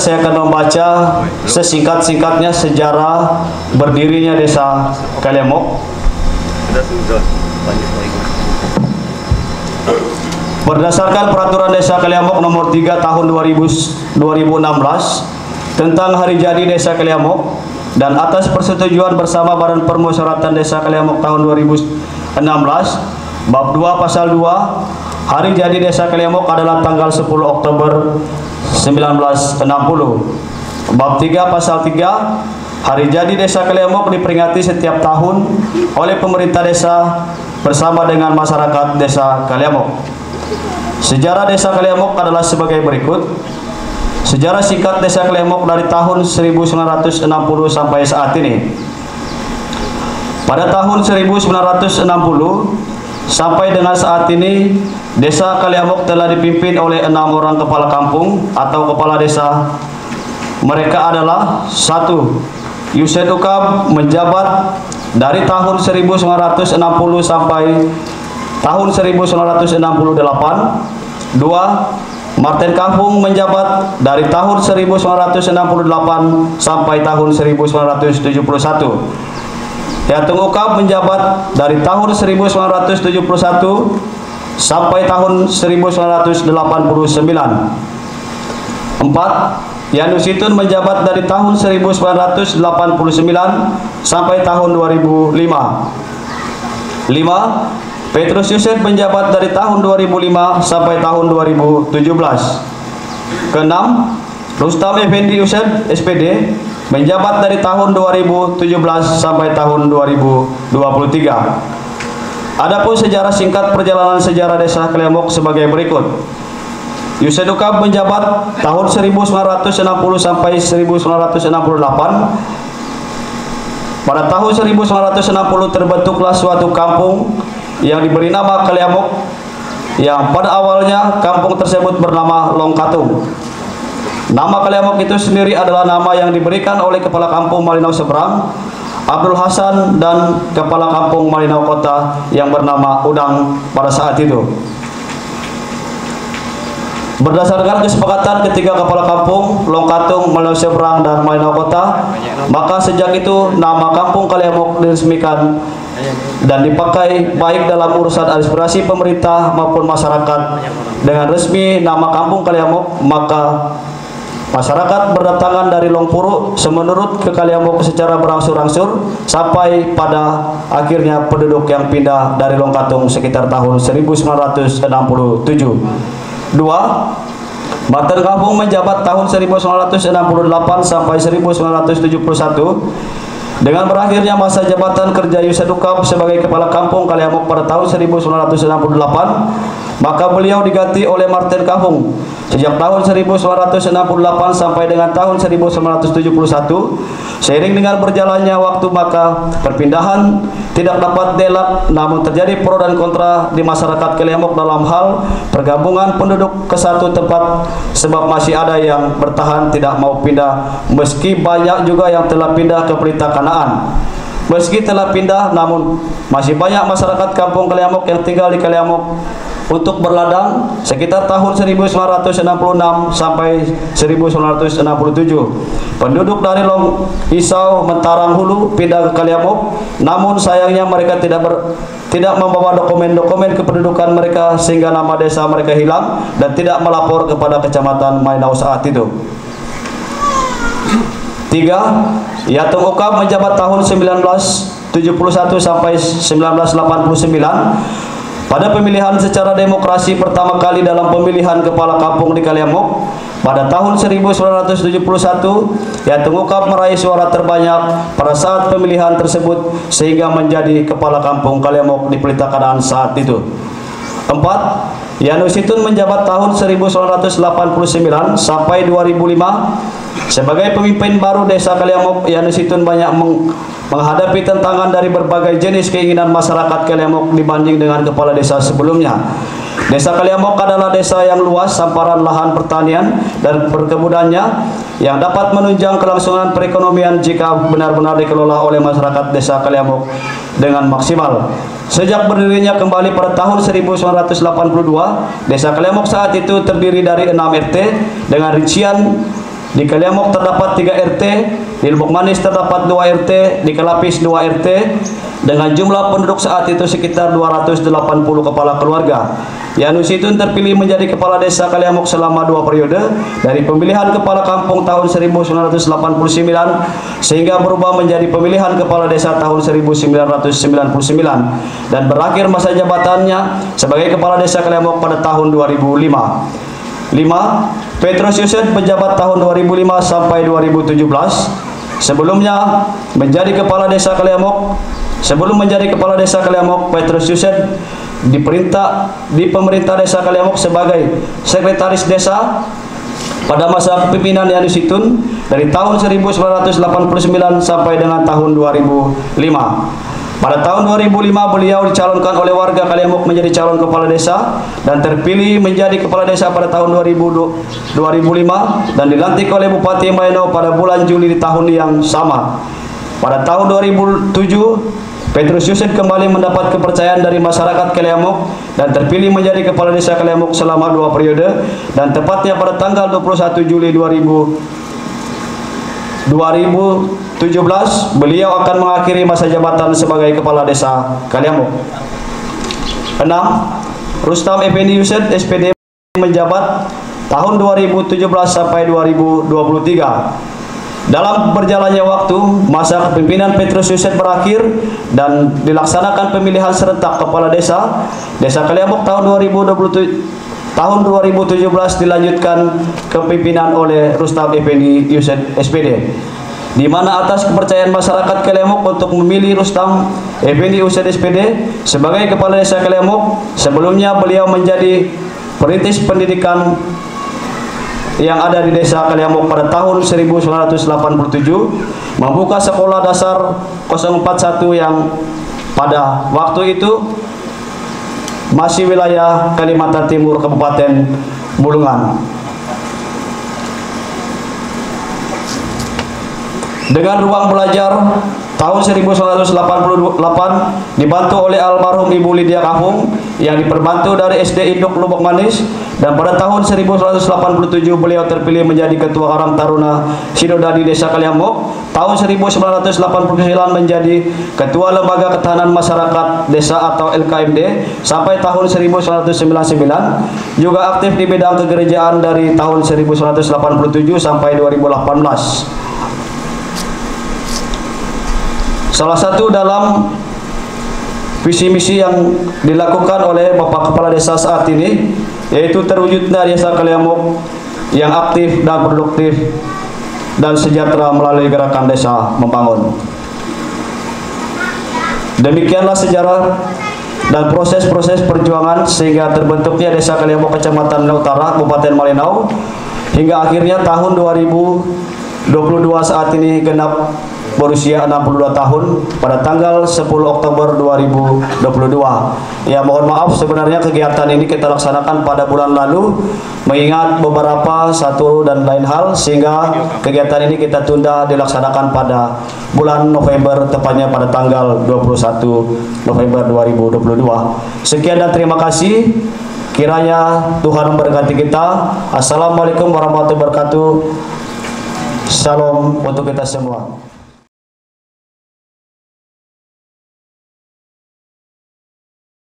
Saya akan membaca sesingkat-singkatnya sejarah berdirinya Desa Kaliamok. Berdasarkan Peraturan Desa Kaliamok Nomor 3 Tahun 2016 tentang Hari Jadi Desa Kaliamok dan atas persetujuan bersama Badan Permusyawaratan Desa Kaliamok tahun 2016, Bab 2 Pasal 2, Hari Jadi Desa Kaliamok adalah tanggal 10 Oktober 1960. Bab 3 Pasal 3, Hari Jadi Desa Kaliamok diperingati setiap tahun oleh pemerintah desa bersama dengan masyarakat Desa Kaliamok. Sejarah Desa Kaliamok adalah sebagai berikut. Sejarah singkat Desa Kaliamok dari tahun 1960 sampai saat ini. Pada tahun 1960 sampai dengan saat ini, Desa Kaliamok telah dipimpin oleh 6 orang kepala kampung atau kepala desa. Mereka adalah: 1. Yused Ukab menjabat dari tahun 1960 sampai tahun 1968. 2. Martin Kahung menjabat dari tahun 1968 sampai tahun 1971. Yatung Ukab menjabat dari tahun 1971 sampai tahun 1989. 4. Yanusitun menjabat dari tahun 1989 sampai tahun 2005. 5. Petrus Yusuf menjabat dari tahun 2005 sampai tahun 2017. Ke-6. Rustam Effendi Yusuf SPD menjabat dari tahun 2017 sampai tahun 2023. Adapun sejarah singkat perjalanan sejarah Desa Kaliamok sebagai berikut. Yused Ukab menjabat tahun 1960 sampai 1968. Pada tahun 1960 terbentuklah suatu kampung yang diberi nama Kaliamok, yang pada awalnya kampung tersebut bernama Longkatung. Nama Kaliamok itu sendiri adalah nama yang diberikan oleh Kepala Kampung Malinau Seberang, Abdul Hasan, dan Kepala Kampung Malinau Kota yang bernama Udang pada saat itu. Berdasarkan kesepakatan ketiga kepala kampung Longkatung, Malinau Seberang, dan Malinau Kota, maka sejak itu nama kampung Kaliamok diresmikan dan dipakai baik dalam urusan administrasi pemerintah maupun masyarakat. Dengan resmi nama kampung Kaliamok, maka masyarakat berdatangan dari Longpuru semenurut ke Kaliamok secara berangsur-angsur sampai pada akhirnya penduduk yang pindah dari Longkatung sekitar tahun 1967. 2. Martin Kahung menjabat tahun 1968 sampai 1971. Dengan berakhirnya masa jabatan kerja Yused Ukab sebagai Kepala Kampung Kaliamok pada tahun 1968, maka beliau diganti oleh Martin Kahung. Sejak tahun 1968 sampai dengan tahun 1971, seiring dengan berjalannya waktu, maka perpindahan tidak dapat dielak, namun terjadi pro dan kontra di masyarakat Kaliamok dalam hal pergabungan penduduk ke satu tempat, sebab masih ada yang bertahan tidak mau pindah, meski banyak juga yang telah pindah ke Pelita Kanaan. Meski telah pindah, namun masih banyak masyarakat kampung Kaliamok yang tinggal di Kaliamok untuk berladang sekitar tahun 1966 sampai 1967. Penduduk dari Long Isau, Mentarang Hulu pindah ke Kaliamok, namun sayangnya mereka tidak membawa dokumen-dokumen kependudukan mereka, sehingga nama desa mereka hilang dan tidak melapor kepada Kecamatan Malinau saat itu. 3. Yatung Ukab menjabat tahun 1971 sampai 1989. Pada pemilihan secara demokrasi pertama kali dalam pemilihan kepala kampung di Kaliamok pada tahun 1971, Yatung Ukab meraih suara terbanyak pada saat pemilihan tersebut sehingga menjadi kepala kampung Kaliamok di Pelita Kanaan saat itu. 4. Yanusitun menjabat tahun 1989 sampai 2005 sebagai pemimpin baru Desa Kaliamok. Yanusitun banyak menghadapi tantangan dari berbagai jenis keinginan masyarakat Kaliamok dibanding dengan kepala desa sebelumnya. Desa Kaliamok adalah desa yang luas hamparan lahan pertanian dan perkebunannya yang dapat menunjang kelangsungan perekonomian jika benar-benar dikelola oleh masyarakat Desa Kaliamok dengan maksimal. Sejak berdirinya kembali pada tahun 1982, Desa Kaliamok saat itu terdiri dari 6 RT dengan rincian Di Kaliamok terdapat 3 RT, di Lubuk Manis terdapat 2 RT, di Kelapis 2 RT, dengan jumlah penduduk saat itu sekitar 280 kepala keluarga. Yanus Situn terpilih menjadi kepala desa Kaliamok selama 2 periode, dari pemilihan kepala kampung tahun 1989 sehingga berubah menjadi pemilihan kepala desa tahun 1999 dan berakhir masa jabatannya sebagai kepala desa Kaliamok pada tahun 2005. 5. Petrus Yused menjabat tahun 2005 sampai 2017. Sebelumnya menjadi kepala desa Kaliamok. Sebelum menjadi kepala desa Kaliamok, Petrus Yused di pemerintah desa Kaliamok sebagai sekretaris desa pada masa kepemimpinan Yanus Situn dari tahun 1989 sampai dengan tahun 2005. Pada tahun 2005 beliau dicalonkan oleh warga Kaliamok menjadi calon kepala desa dan terpilih menjadi kepala desa pada tahun 2005 dan dilantik oleh Bupati Maenau pada bulan Juli di tahun yang sama. Pada tahun 2007 Petrus Yused kembali mendapat kepercayaan dari masyarakat Kaliamok dan terpilih menjadi kepala desa Kaliamok selama 2 periode dan tepatnya pada tanggal 21 Juli 2017 beliau akan mengakhiri masa jabatan sebagai kepala desa Kaliamok. 6. Rustam Effendi Yused SPD menjabat tahun 2017 sampai 2023. Dalam berjalannya waktu, masa kepemimpinan Petrus Yused berakhir dan dilaksanakan pemilihan serentak kepala desa Kaliamok tahun 2017 dilanjutkan kepemimpinan oleh Rustam Effendi Yused SPD, di mana atas kepercayaan masyarakat Kaliamok untuk memilih Rustam Effendi Yused SPD sebagai kepala desa Kaliamok. Sebelumnya beliau menjadi perintis pendidikan yang ada di desa Kaliamok pada tahun 1987, membuka sekolah dasar 041 yang pada waktu itu masih wilayah Kalimantan Timur, Kabupaten Bulungan. Dengan ruang belajar tahun 1988 dibantu oleh almarhum Ibu Lydia Kahung yang diperbantu dari SD Induk Lubuk Manis, dan pada tahun 1987 beliau terpilih menjadi Ketua Karang Taruna Sidodadi Desa Kaliamok. Tahun 1989 menjadi Ketua Lembaga Ketahanan Masyarakat Desa atau LKMD sampai tahun 1999. Juga aktif di bidang kegerejaan dari tahun 1987 sampai 2018. Salah satu dalam visi misi yang dilakukan oleh Bapak Kepala Desa saat ini yaitu terwujudnya Desa Kaliamok yang aktif dan produktif dan sejahtera melalui gerakan Desa Membangun. Demikianlah sejarah dan proses-proses perjuangan sehingga terbentuknya Desa Kaliamok Kecamatan Utara, Kabupaten Malinau, hingga akhirnya tahun 2022 saat ini genap berusia 62 tahun pada tanggal 10 Oktober 2022. Ya, mohon maaf sebenarnya kegiatan ini kita laksanakan pada bulan lalu mengingat beberapa satu dan lain hal sehingga kegiatan ini kita tunda dilaksanakan pada bulan November, tepatnya pada tanggal 21 November 2022. Sekian dan terima kasih. Kiranya Tuhan memberkati kita. Assalamualaikum warahmatullahi wabarakatuh. Shalom untuk kita semua.